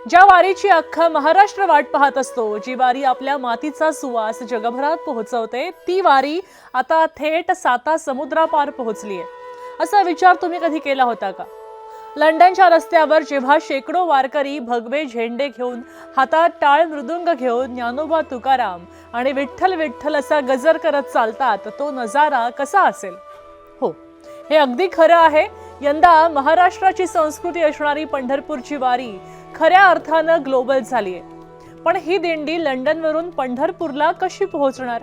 ज्या वारीची अख्खा महाराष्ट्र वाट पाहत असतो, जी वारी आपल्या मातीचा सुवास जगभरात पोहोचवते, ती वारी आता थेट साता समुद्रापार पोहोचलीये. असा विचार तुम्ही कधी केला होता का? लंडनच्या रस्त्यावर जेव्हा शेकडो वारकरी भगवे झेंडे घेऊन, हातात टाळ मृदुंग घेऊन ज्ञानोबा तुकाराम आणि विठ्ठल विठ्ठल असा गजर करत चालतात, तो नजारा कसा असेल? हो, हे अगदी खरं आहे. यंदा महाराष्ट्राची संस्कृती असणारी पंढरपूरची वारी खऱ्या अर्थानं ग्लोबल झालीये. पण ही दिंडी लंडनवरून पंढरपूरला कशी पोहोचणार?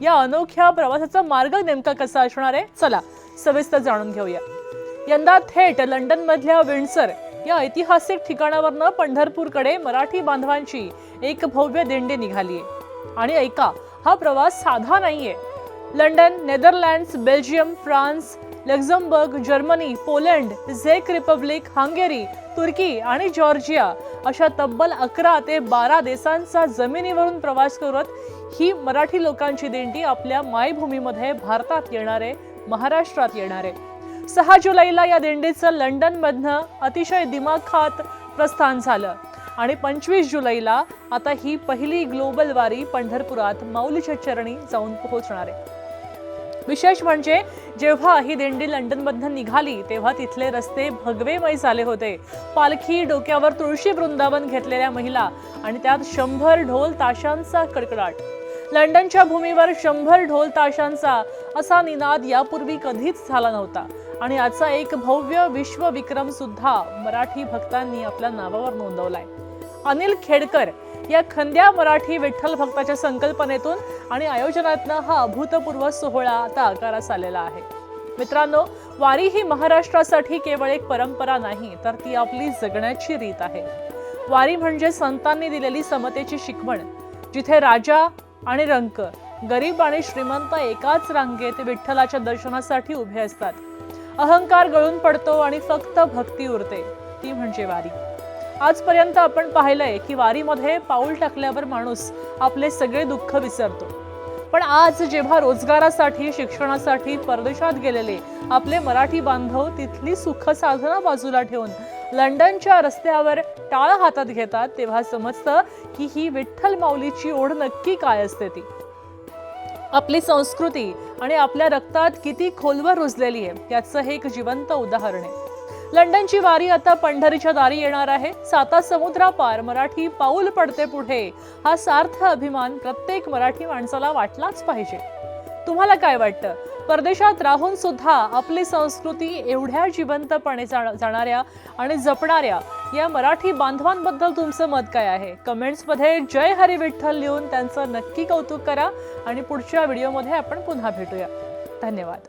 या अनोख्या प्रवासाचा मार्ग नेमका कसा असणार आहे? चला सविस्तर जाणून घेऊया. यंदा थेट लंडन मधल्या विंडसर या ऐतिहासिक ठिकाणावरनं पंढरपूरकडे मराठी बांधवांची एक भव्य दिंडी निघालीये. आणि ऐका, हा प्रवास साधा नाहीये. London, Netherlands, Belgium, France, Luxembourg, Germany, Poland, झेक रिपब्लिक, हंगेरी, तुर्की आणि जॉर्जिया अशा तब्बल 11 ते 12 देशांचा जमिनीवरून प्रवास करत ही मराठी लोकांची दिंडी आपल्या मायभूमीमध्ये भारतात येणारे, महाराष्ट्रात येणारे. 6 जुलैला या दिंडीचं लंडन मधनं अतिशय दिमाखात प्रस्थान झालं आणि 25 जुलैला आता ही पहिली ग्लोबल वारी पंढरपुरात माऊलीच्या चरणी जाऊन पोहोचणार आहे. विशेष म्हणजे जेव्हा ही दिंडी लंडनमधून निघाली तेव्हा तिथले रस्ते भगवेमय झाले होते. पालखी, डोक्यावर तुळशी वृंदावन घेतलेल्या महिला आणि त्यात 100 ढोल ताशांचा कडकडाट. लंडनच्या भूमीवर 100 ढोल ताशांचा असा निनाद यापूर्वी कधीच झाला नव्हता. आणि याचा एक भव्य विश्वविक्रम सुद्धा मराठी भक्तांनी आपल्या नावावर नोंदवलाय. अनिल खेडकर या खंद्या मराठी विठ्ठल भक्ताच्या संकल्पनेतून आणि आयोजनातनं हा अभूतपूर्व सोहळा आता आकारास आलेला आहे. मित्रांनो, वारी ही महाराष्ट्रासाठी केवळ एक परंपरा नाही, तर ती आपली जगण्याची रीत आहे. वारी म्हणजे संतांनी दिलेली समतेची शिकवण, जिथे राजा आणि रंक, गरीब आणि श्रीमंत एकाच रांगेत विठ्ठलाच्या दर्शनासाठी उभे असतात. अहंकार गळून पडतो आणि फक्त भक्ती उरते, ती म्हणजे वारी. आजपर्यंत आपण पाहिलंय की वारीमध्ये पाऊल टाकल्यावर माणूस आपले सगळे दुःख विसरतो. पण आज जेव्हा रोजगारासाठी, शिक्षणासाठी परदेशात गेलेले आपले मराठी बांधव तिथली सुख साधना बाजूला ठेवून लंडनच्या रस्त्यावर टाळ हातात घेतात, तेव्हा समजतं की ही विठ्ठल माऊलीची ओढ नक्की काय असते. ती आपली संस्कृती आणि आपल्या रक्तात किती खोलवर रुजलेली आहे याचं हे एक जिवंत उदाहरण आहे. लंडनची वारी आता पंढरीच्या दारी येणार आहे. साता समुद्रापार मराठी पाऊल पडते पुढे, हा सार्थ अभिमान प्रत्येक मराठी माणसाला वाटलाच पाहिजे. तुम्हाला काय वाटतं? परदेशात राहून सुद्धा आपली संस्कृती एवढ्या जिवंतपणे जाणाऱ्या आणि जपणाऱ्या या मराठी बांधवांबद्दल तुमचं मत काय आहे? कमेंट्समध्ये जय हरी विठ्ठल लिहून त्यांचं नक्की कौतुक करा. आणि पुढच्या व्हिडिओमध्ये आपण पुन्हा भेटूया. धन्यवाद.